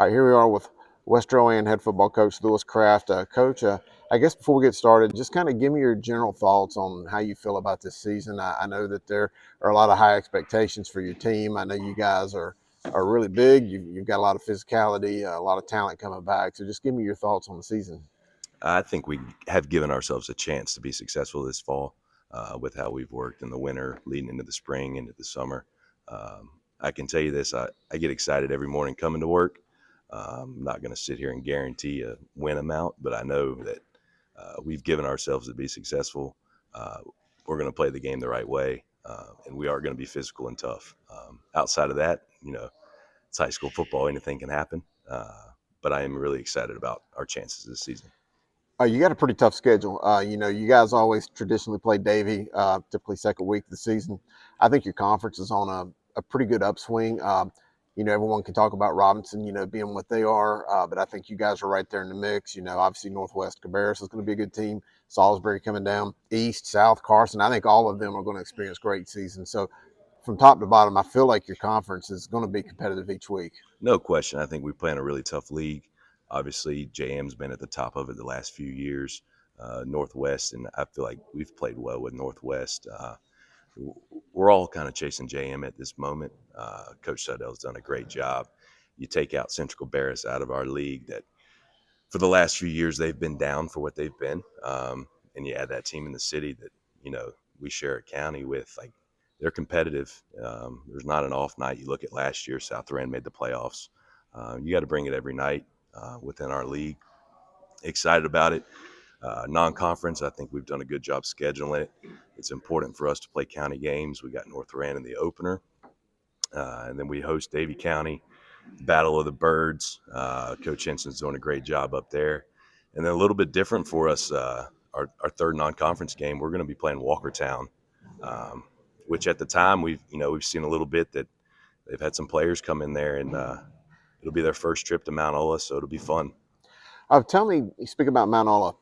All right, here we are with West Rowan head football coach Louis Kraft. Coach, I guess before we get started, just kind of give me your general thoughts on how you feel about this season. I know that there are a lot of high expectations for your team. I know you guys are really big. You've got a lot of physicality, a lot of talent coming back. So just give me your thoughts on the season. I think we have given ourselves a chance to be successful this fall with how we've worked in the winter, leading into the spring, into the summer. I can tell you this: I get excited every morning coming to work. I'm not going to sit here and guarantee a win amount, but I know that we've given ourselves to be successful. Uh, we're going to play the game the right way, and we are going to be physical and tough. Outside of that, it's high school football; anything can happen. But I am really excited about our chances this season. You got a pretty tough schedule. You guys always traditionally play Davie, typically second week of the season. I think your conference is on a pretty good upswing. Everyone can talk about Robinson, being what they are, but I think you guys are right there in the mix. Obviously Northwest Cabarrus is going to be a good team. Salisbury coming down, East, South, Carson. I think all of them are going to experience great seasons. So from top to bottom, I feel like your conference is going to be competitive each week. No question. I think we play in a really tough league. Obviously, JM's been at the top of it the last few years. Northwest, and I feel like we've played well with Northwest. We're all kind of chasing JM at this moment. Coach Sudell's done a great job. You take out Central Cabarrus out of our league, that for the last few years they've been down for what they've been, and you add that team in the city that we share a county with. Like, they're competitive. There's not an off night. You look at last year, South Rand made the playoffs. You got to bring it every night within our league. Excited about it. Non-conference, I think we've done a good job scheduling it. It's important for us to play county games. We got North Rand in the opener, and then we host Davie County, Battle of the Birds. Coach Henson's doing a great job up there. And then a little bit different for us, our third non-conference game, we're going to be playing Walkertown, which at the time we've seen a little bit that they've had some players come in there, and it'll be their first trip to Mount Ola, so it'll be fun. Tell me, you speak about Mount Ola.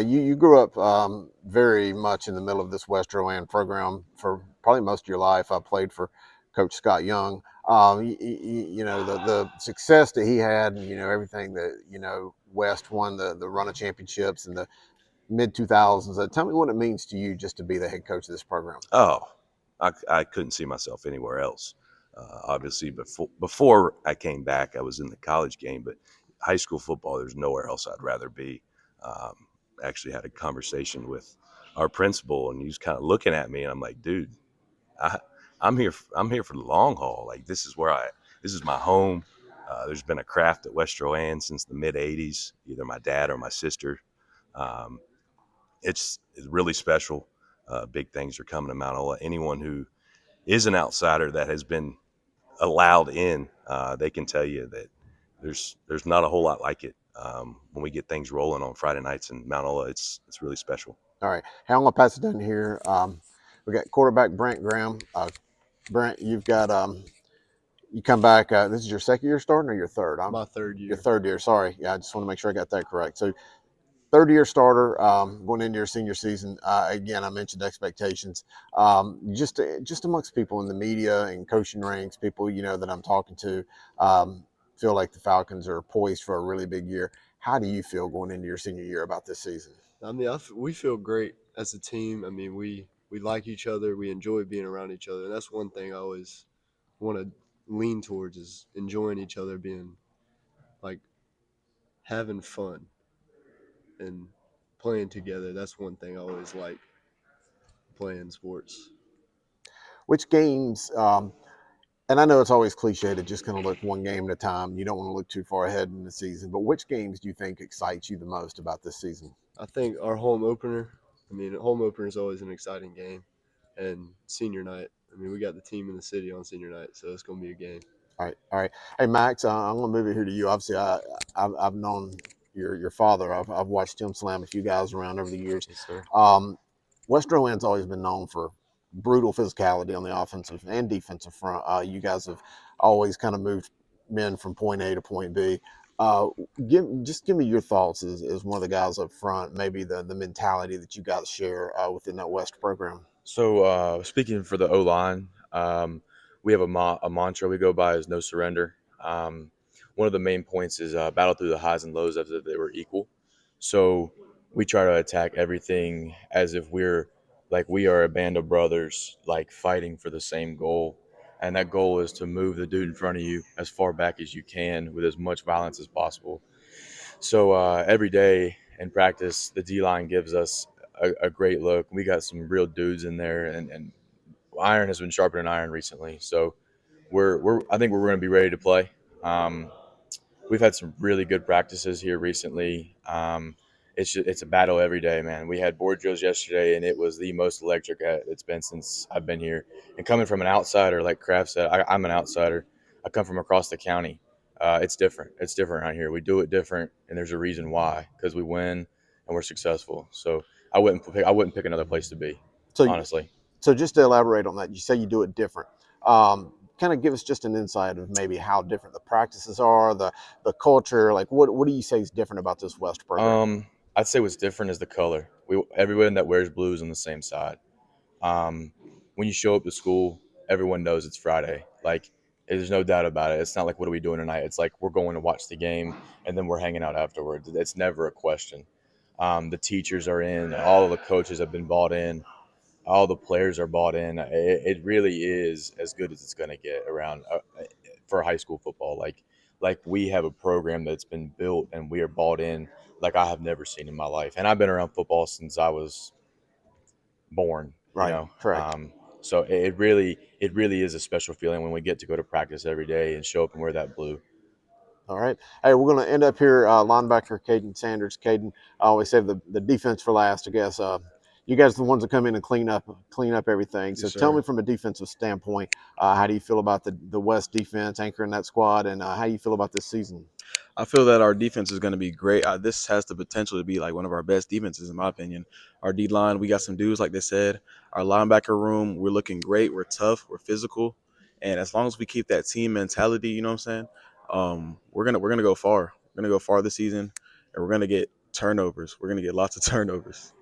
You grew up very much in the middle of this West Rowan program for probably most of your life. I played for Coach Scott Young. The success that he had, everything that, West won the run of championships in the mid 2000s. Tell me what it means to you just to be the head coach of this program. Oh, I couldn't see myself anywhere else. Obviously, before I came back, I was in the college game, but high school football, there's nowhere else I'd rather be. Actually had a conversation with our principal, and he was kind of looking at me, and I'm like, dude, I, I'm here. I'm here for the long haul. Like, this is this is my home. There's been a craft at West Rowan since the mid '80s. Either my dad or my sister. Um, it's really special. Big things are coming to Mount Ola. Anyone who is an outsider that has been allowed in, they can tell you that there's not a whole lot like it. When we get things rolling on Friday nights in Mount Ola, it's really special. All right. Hey, I'm going to pass it down here. We got quarterback Brant Graham. Brant, you've got you come back. This is your second year starting or your third? My third year. Your third year. Sorry. Yeah, I just want to make sure I got that correct. So, third year starter, going into your senior season. Again, I mentioned expectations. Just amongst people in the media and coaching ranks, people that I'm talking to, feel like the Falcons are poised for a really big year. How do you feel going into your senior year about this season? I mean, we feel great as a team. I mean, we like each other. We enjoy being around each other. And that's one thing I always want to lean towards, is enjoying each other, being like having fun and playing together. That's one thing I always like playing sports. Which games, and I know it's always cliche to just kind of look one game at a time. You don't want to look too far ahead in the season, but which games do you think excites you the most about this season? I think our home opener, I mean, home opener is always an exciting game. And senior night, I mean, we got the team in the city on senior night, so it's going to be a game. All right, all right. Hey, Max, I'm going to move it here to you. Obviously, I've known your father. I've watched him slam a few guys around over the years. Yes, sir. West Rowan's always been known for brutal physicality on the offensive and defensive front. You guys have always kind of moved men from point A to point B. Give me your thoughts as one of the guys up front, maybe the mentality that you guys share within that West program. So speaking for the O line, we have a mantra we go by is no surrender. one of the main points is battle through the highs and lows as if they were equal. So we try to attack everything as if we are a band of brothers, like fighting for the same goal. And that goal is to move the dude in front of you as far back as you can with as much violence as possible. So every day in practice, the D line gives us a great look. We got some real dudes in there, and iron has been sharper than iron recently. So I think we're going to be ready to play. Um, we've had some really good practices here recently. It's a battle every day, man. We had board drills yesterday, and it was the most electric it's been since I've been here. And coming from an outsider, like Kraft said, I'm an outsider. I come from across the county. It's different. It's different out here. We do it different, and there's a reason why. Because we win and we're successful. So I wouldn't pick another place to be, So, honestly. so just to elaborate on that, you say you do it different. Kind of give us just an insight of maybe how different the practices are, the culture. Like, what do you say is different about this West program? I'd say what's different is the color. Everyone that wears blue is on the same side. Um, when you show up to school, everyone knows it's Friday. Like, there's no doubt about it. It's not like, what are we doing tonight? It's like, we're going to watch the game and then we're hanging out afterwards. It's never a question. The teachers are in, all of the coaches have been bought in, all the players are bought in. It really is as good as it's going to get around for high school football. Like we have a program that's been built and we are bought in like I have never seen in my life. And I've been around football since I was born, you Right, know. correct. So it really is a special feeling when we get to go to practice every day and show up and wear that blue. All right. Hey, we're going to end up here. Linebacker Kaden Sanders. Caden, I always save the defense for last. I guess you guys are the ones that come in and clean up everything. So Yes, tell sir. me from a defensive standpoint, how do you feel about the West defense anchoring that squad, and how do you feel about this season? I feel that our defense is going to be great. This has the potential to be like one of our best defenses, in my opinion. Our D line, we got some dudes, like they said. Our linebacker room, we're looking great. We're tough. We're physical, and as long as we keep that team mentality, you know what I'm saying? We're gonna go far. We're gonna go far this season, and we're gonna get turnovers. We're gonna get lots of turnovers.